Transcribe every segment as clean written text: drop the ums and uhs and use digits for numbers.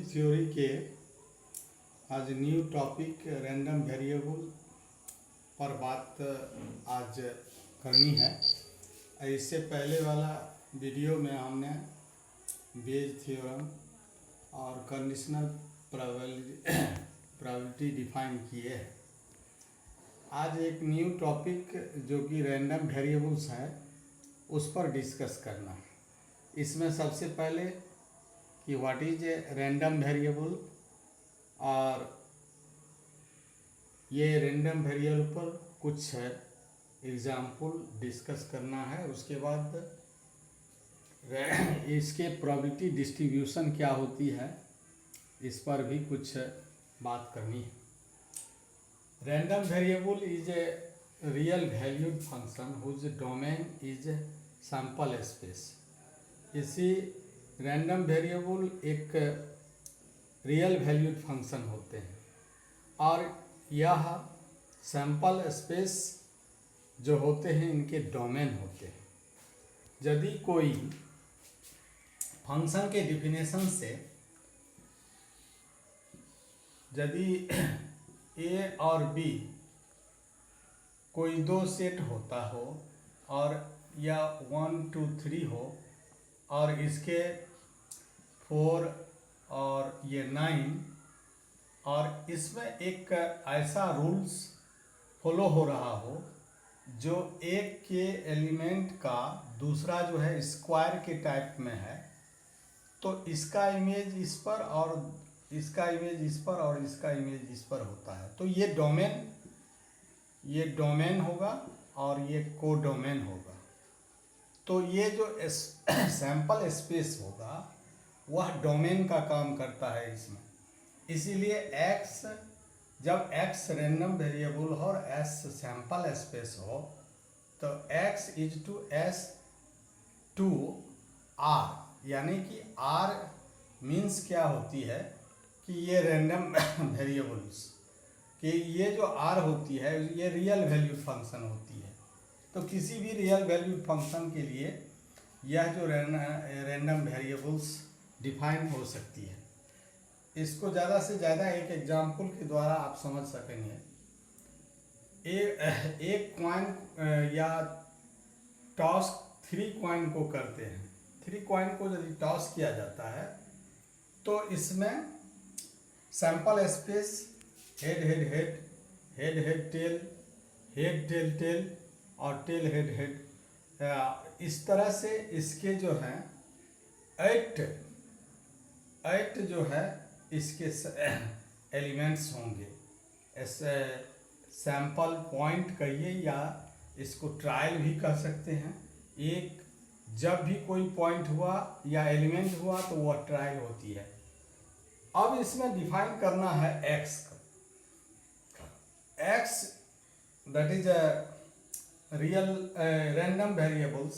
Theory के आज new topic random variable पर बात आज करनी है। इससे पहले वाला वीडियो में हमने बेज थ्योरम और कंडीशनल प्रोबेबिलिटी डिफाइन किए हैं। आज एक न्यू टॉपिक जो कि रैंडम वेरिएबल्स है उस पर डिस्कस करना है। इसमें सबसे पहले कि what is a random variable और ये रैंडम वेरिएबल पर कुछ एग्जाम्पल डिस्कस करना है। उसके बाद इसके प्रोबेबिलिटी डिस्ट्रीब्यूशन क्या होती है इस पर भी कुछ बात करनी है। Random variable is a real valued function whose domain is sample space. इसी रैंडम वेरिएबल एक रियल वैल्यूड फंक्शन होते हैं और यह सैंपल स्पेस जो होते हैं इनके डोमेन होते हैं। यदि कोई फंक्शन के डिफिनेशन से यदि ए और बी कोई दो सेट होता हो और या 1 2 3 हो और इसके 4 और ये 9 और इसमें एक ऐसा रूल्स फॉलो हो रहा हो जो एक के एलिमेंट का दूसरा जो है स्क्वायर के टाइप में है, तो इसका इमेज इस पर और इसका इमेज इस पर और इसका इमेज इस पर होता है। तो ये डोमेन होगा और ये कोडोमेन होगा। तो ये जो सैंपल स्पेस होगा वह डोमेन का काम करता है इसमें। इसीलिए x जब x रैंडम वेरिएबल हो और s सैंपल स्पेस हो तो x is to s to r, यानी कि r मीन्स क्या होती है कि ये रैंडम वेरिएबल्स कि ये जो r होती है ये रियल वैल्यूड फंक्शन होती है। तो किसी भी रियल वैल्यूड फंक्शन के लिए यह जो रैंडम वेरिएबल्स डिफाइन हो सकती है। इसको ज़्यादा से ज़्यादा एक एग्जाम्पल के द्वारा आप समझ सकेंगे। एक कॉइन या टॉस 3 कॉइन को करते हैं। 3 कॉइन को यदि टॉस किया जाता है तो इसमें sample space head head head head head tail head tail tail और टेल हेड हेड, इस तरह से इसके जो हैं 8 जो है इसके एलिमेंट्स होंगे। सैंपल पॉइंट कहिए या इसको ट्रायल भी कह सकते हैं। एक जब भी कोई पॉइंट हुआ या एलिमेंट हुआ तो वह ट्रायल होती है। अब इसमें डिफाइन करना है x का। x that is real random variables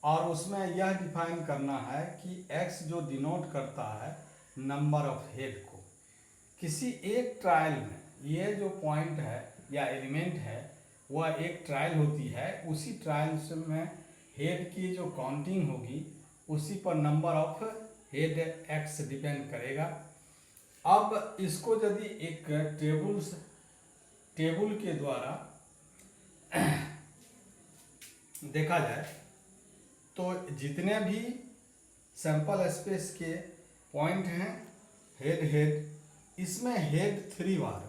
और उसमें यह डिफाइन करना है कि x जो डिनोट करता है नंबर ऑफ हेड को। किसी एक ट्रायल में ये जो पॉइंट है या एलिमेंट है वह एक ट्रायल होती है। उसी ट्रायल में हेड की जो काउंटिंग होगी उसी पर number of head x depend करेगा। अब इसको यदि एक टेबल के द्वारा देखा जाए तो जितने भी सैंपल स्पेस के पॉइंट हैं हेड हेड, इसमें हेड 3 बार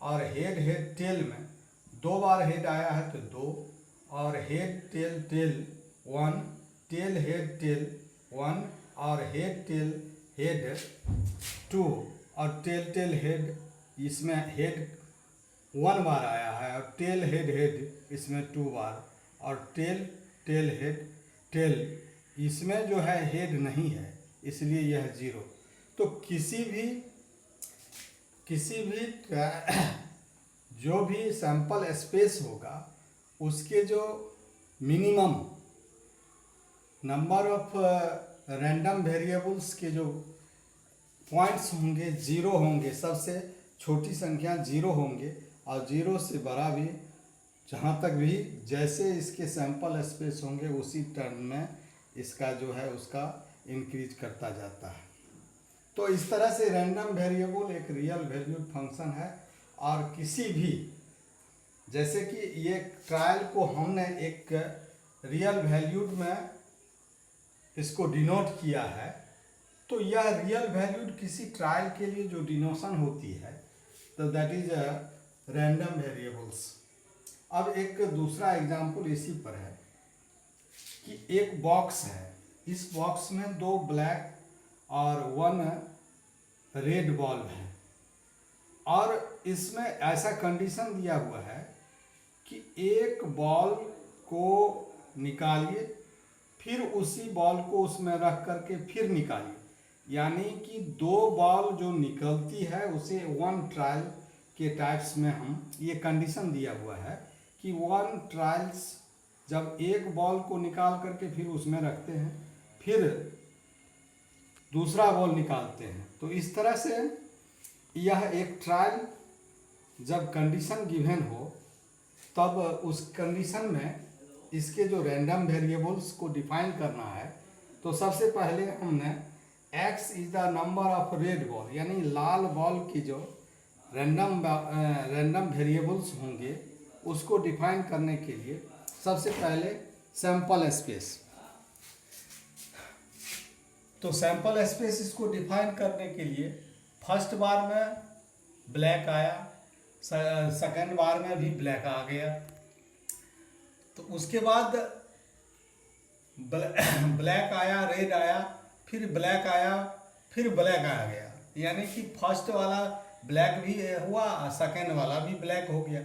और हेड हेड टेल में 2 बार हेड आया है तो 2 और head tail tail 1, tail head tail 1 और हेड टेल हेड 2 और टेल टेल हेड इसमें हेड 1 बार आया है और टेल हेड हेड इसमें 2 बार और टेल टेल हेड टेल इसमें जो है हेड नहीं है इसलिए यह 0। तो किसी भी जो भी सैंपल स्पेस होगा उसके जो minimum number of random variables के जो पॉइंट्स होंगे 0 होंगे। सबसे छोटी संख्या 0 होंगे और 0 से बड़ा भी जहाँ तक भी जैसे इसके सैंपल स्पेस होंगे उसी टर्म में इसका जो है उसका इंक्रीज करता जाता है। तो इस तरह से रैंडम वेरिएबल एक रियल वैल्यूड फंक्शन है। और किसी भी, जैसे कि ये ट्रायल को हमने एक रियल वैल्यूड में इसको डिनोट किया है, तो यह रियल वैल्यूड किसी ट्रायल के लिए जो डिनोशन होती है तो दैट इज रैंडम वेरिएबल्स। अब एक दूसरा एग्जांपल इसी पर है कि एक बॉक्स है, इस बॉक्स में 2 ब्लैक और 1 रेड बॉल है, और इसमें ऐसा कंडीशन दिया हुआ है कि एक बॉल को निकालिए, फिर उसी बॉल को उसमें रख करके फिर निकालिए, यानी कि 2 बॉल जो निकलती है उसे 1 ट्रायल के टाइप्स में हम, ये कंडीशन दिया हुआ है कि 1 ट्रायल्स जब एक बॉल को निकाल करके फिर उसमें रखते हैं, फिर दूसरा बॉल निकालते हैं, तो इस तरह से यह एक ट्रायल जब कंडीशन गिवन हो तब उस कंडीशन में इसके जो रैंडम वेरिएबल्स को डिफाइन करना है, तो सबसे पहले हमने x is the number of red ball, यानी लाल बॉल की जो रैंडम वेरिएबल्स होंगे उसको डिफाइन करने के लिए सबसे पहले सैंपल स्पेस, तो सैंपल स्पेस इसको डिफाइन करने के लिए फर्स्ट बार में ब्लैक आया, सेकंड बार में भी ब्लैक आ गया, तो उसके बाद ब्लैक आया, रेड आया, फिर ब्लैक आया, फिर ब्लैक आ गया, यानी कि फर्स्ट वाला ब्लैक भी हुआ, सेकंड वाला भी ब्लैक हो गया।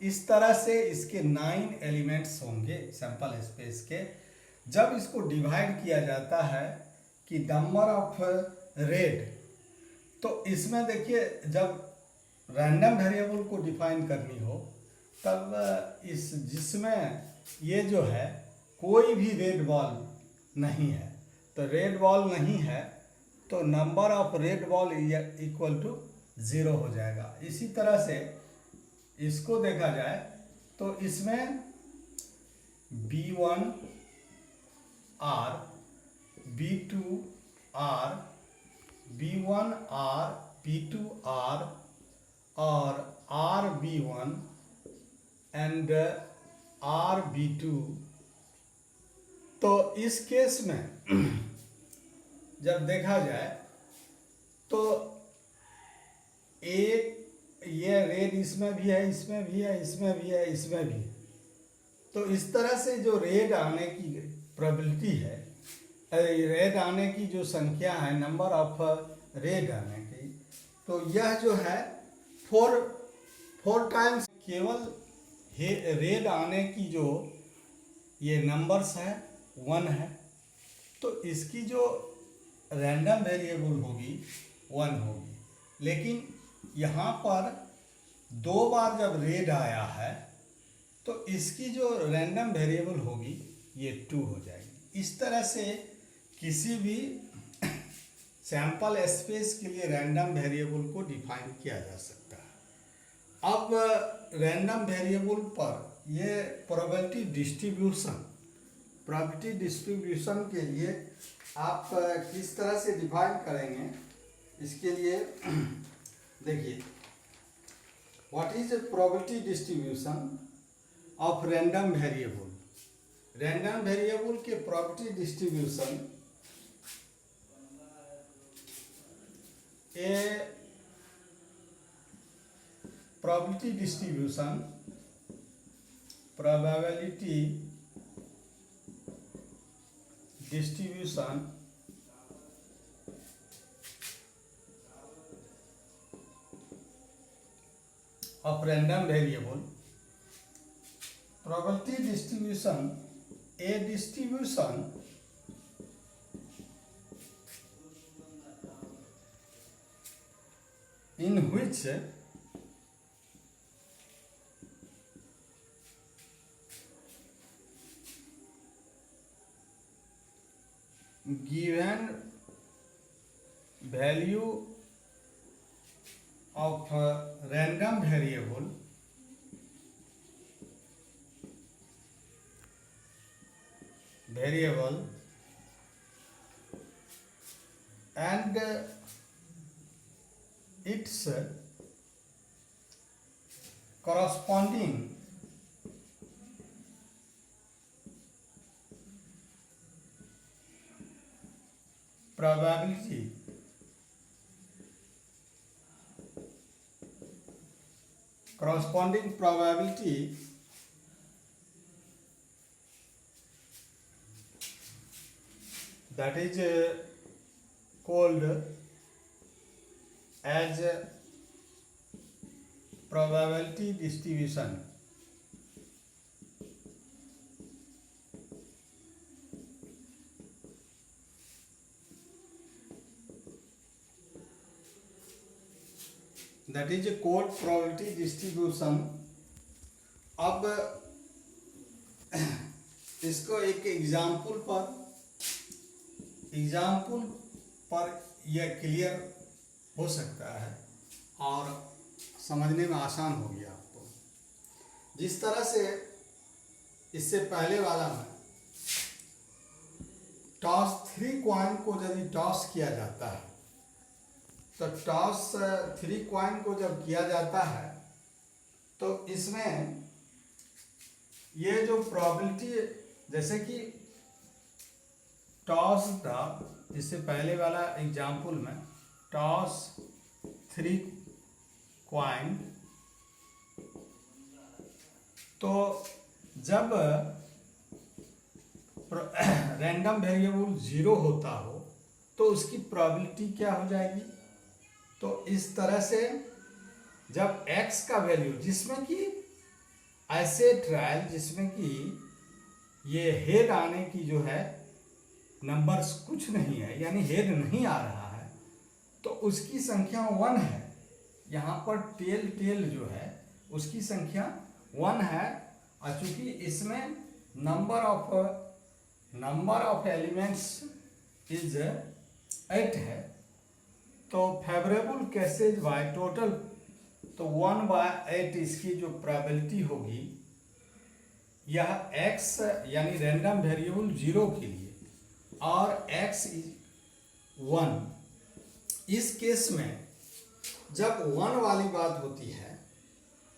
इस तरह से इसके 9 एलिमेंट्स होंगे सैंपल स्पेस के। जब इसको डिवाइड किया जाता है कि नंबर ऑफ रेड, तो इसमें देखिए जब रैंडम वेरिएबल को डिफाइन करनी हो तब जिसमें ये जो है कोई भी रेड बॉल नहीं है, तो रेड बॉल नहीं है तो number of red ball equal to 0 हो जाएगा। इसी तरह से इसको देखा जाए तो इसमें B1 R, B2 R, B1 R, B2 R और RB1 एंड RB2। तो इस केस में जब देखा जाए तो एक ये रेड इसमें भी है, इसमें भी है, इसमें भी है, इसमें भी है, तो इस तरह से जो रेड आने की प्रोबेबिलिटी है, रेड आने की जो संख्या है, नंबर ऑफ रेड आने की, तो यह जो है 4 टाइम्स केवल रेड आने की जो ये नंबर्स है 1 है, तो इसकी जो रैंडम वेरिएबल होगी 1 होगी। लेकिन यहाँ पर 2 बार जब रेड आया है तो इसकी जो रैंडम वेरिएबल होगी ये 2 हो जाएगी। इस तरह से किसी भी सैंपल स्पेस के लिए रैंडम वेरिएबल को डिफाइन किया जा सकता है। अब रैंडम वेरिएबल पर ये प्रोबेबिलिटी डिस्ट्रीब्यूशन के लिए आप किस तरह से डिफाइन करेंगे, इसके लिए देखिए what is probability distribution of random variable. Random variable के probability distribution probability distribution of random variable, probability distribution, a distribution in which given value of random variable and its corresponding probability that is called as probability distribution. That is called probability distribution. अब इसको एक example पर यह clear हो सकता है और समझने में आसान हो गया आपको। जिस तरह से इससे पहले वाला में टॉस 3 कॉइन को यदि टॉस किया जाता है, तो टॉस 3 कॉइन को जब किया जाता है तो इसमें ये जो प्रोबेबिलिटी, जैसे कि टॉस था, इससे पहले वाला एग्जाम्पल में टॉस 3 कॉइन, तो जब रैंडम वेरिएबल 0 होता हो तो उसकी प्रोबेबिलिटी क्या हो जाएगी? तो इस तरह से जब x का वैल्यू, जिसमें कि ऐसे ट्रायल जिसमें कि ये हेड आने की जो है नंबर्स कुछ नहीं है, यानी हेड नहीं आ रहा है, तो उसकी संख्या 1 है। यहाँ पर टेल जो है उसकी संख्या 1 है, और चूंकि इसमें नंबर ऑफ एलिमेंट्स इज 8 है, तो फेवरेबल केसेज बाय टोटल, तो 1/8 इसकी जो प्रोबेबिलिटी होगी, यह x यानी रैंडम वेरिएबल 0 के लिए और x इज 1। इस केस में जब 1 वाली बात होती है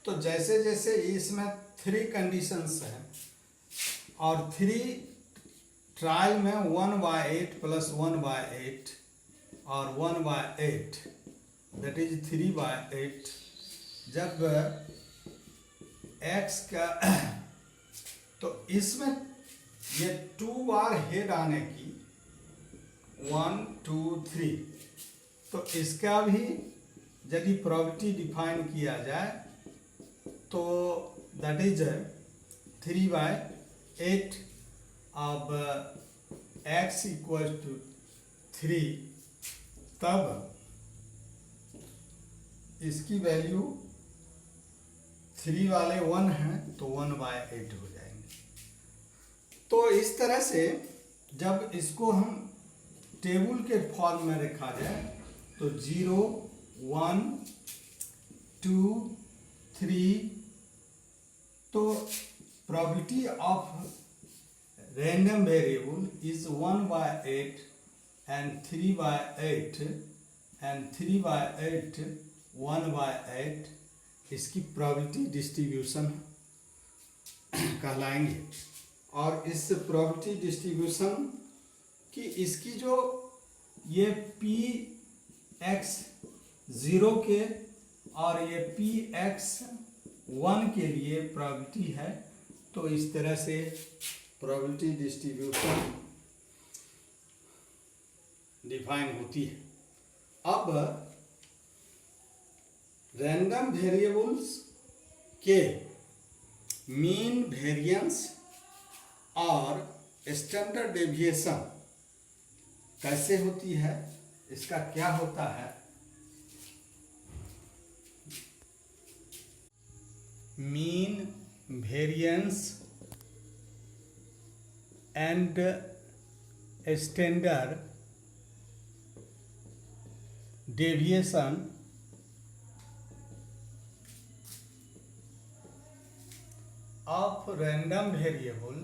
तो जैसे जैसे इसमें 3 कंडीशंस हैं और 3 ट्रायल में 1/8 प्लस 1/8 और 1/8 दैट इज 3/8, जब x का तो इसमें ये 2 बार हेड आने की 1 2 3, तो इसका भी यदि प्रोबेबिलिटी डिफाइन किया जाए तो दैट इज 3/8। अब x इक्वल टू 3, तब इसकी वैल्यू 3 वाले 1 हैं तो 1/8 हो जाएंगे। तो इस तरह से जब इसको हम टेबल के फॉर्म में रखा जाए तो 0 1 2 3, तो probability of random variable is 1/8 and 3/8 and 3/8 1/8, इसकी प्रोबेबिलिटी डिस्ट्रीब्यूशन कहलाएंगे। और इस प्रोबेबिलिटी डिस्ट्रीब्यूशन की इसकी जो ये px 0 के और ये px 1 के लिए प्रोबेबिलिटी है, तो इस तरह से प्रोबेबिलिटी डिस्ट्रीब्यूशन डिफाइन होती है। अब रैंडम वेरिएबल्स के मीन, वेरिएंस और स्टैंडर्ड डेविएशन कैसे होती है, इसका क्या होता है? Mean, variance and standard deviation of random variable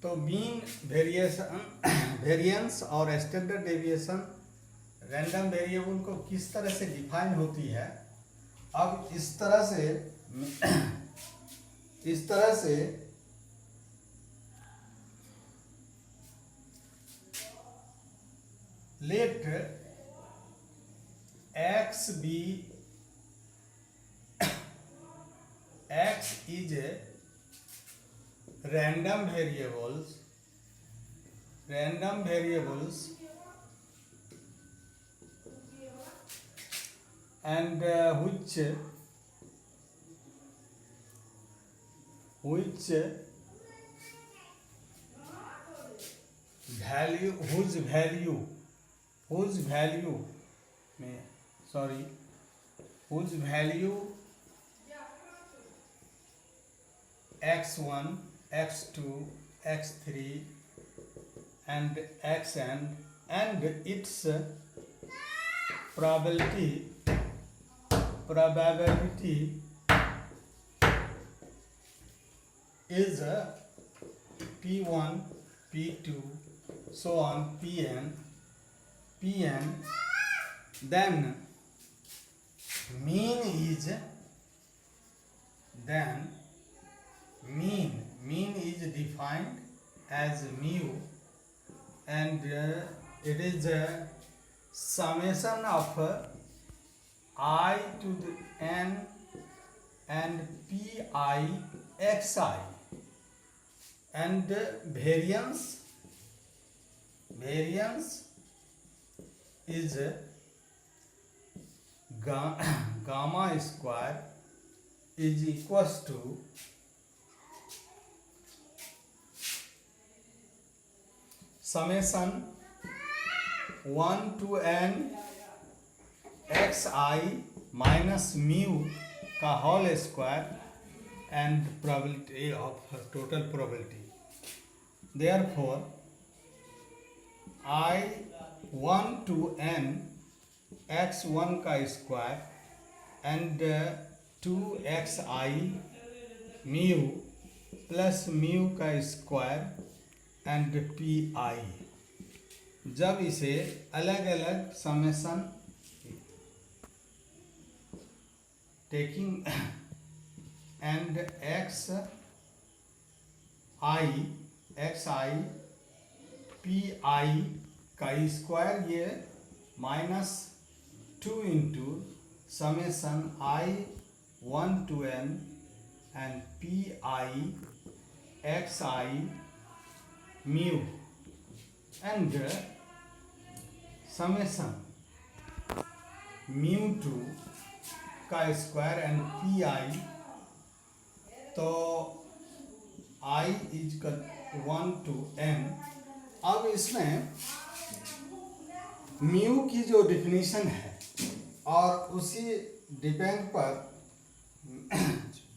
तो मीन वेरिएंस और स्टैंडर्ड डेविएशन रैंडम वेरिएबल को किस तरह से डिफाइन होती है। अब इस तरह से late x is a random variables and whose value x1 x2 x3 and xn and its probability is p1 p2 so on pn, then mean is defined as mu, and it is a summation of I to the n and pi xi, and variance is gamma square is equals to summation 1 to n xi minus mu का whole square and probability of total probability. Therefore I1 to n x1 का square and 2xi mu plus mu का square and pi, जब इसे अलग अलग summation taking and xi pi का square, ये minus 2 into summation I1 to n and pi xi mu and summation mu2 का square and pi, तो I is 1 to n। अब इसमें म्यू की जो डिफिनीशन है और उसी डिपेंड पर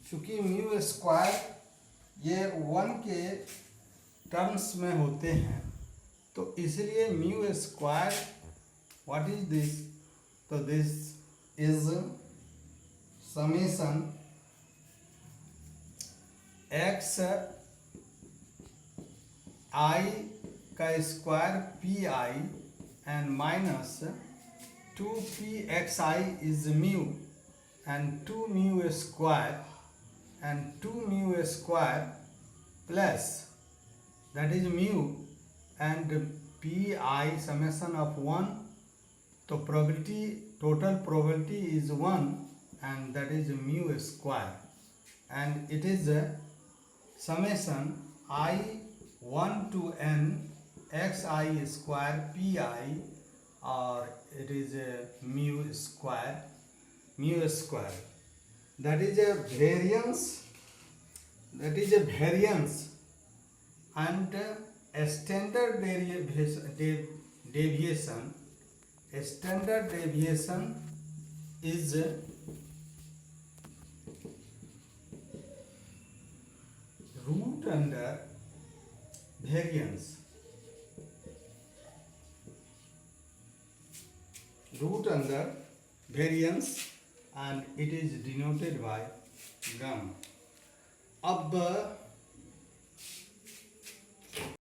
चूंकि म्यू स्क्वायर ये 1 के टर्म्स में होते हैं, तो इसलिए mu square what is this, तो दिस इज समेशन एक्स आई का square P I and minus 2pxi is mu and 2 mu square and 2 mu square plus that is mu and pi summation of 1, तो probability total probability is 1 and that is mu square, and it is a summation I1 to n xi square pi, or it is a mu square, that is a variance, and a standard deviation is root under variance, and it is denoted by gram. अब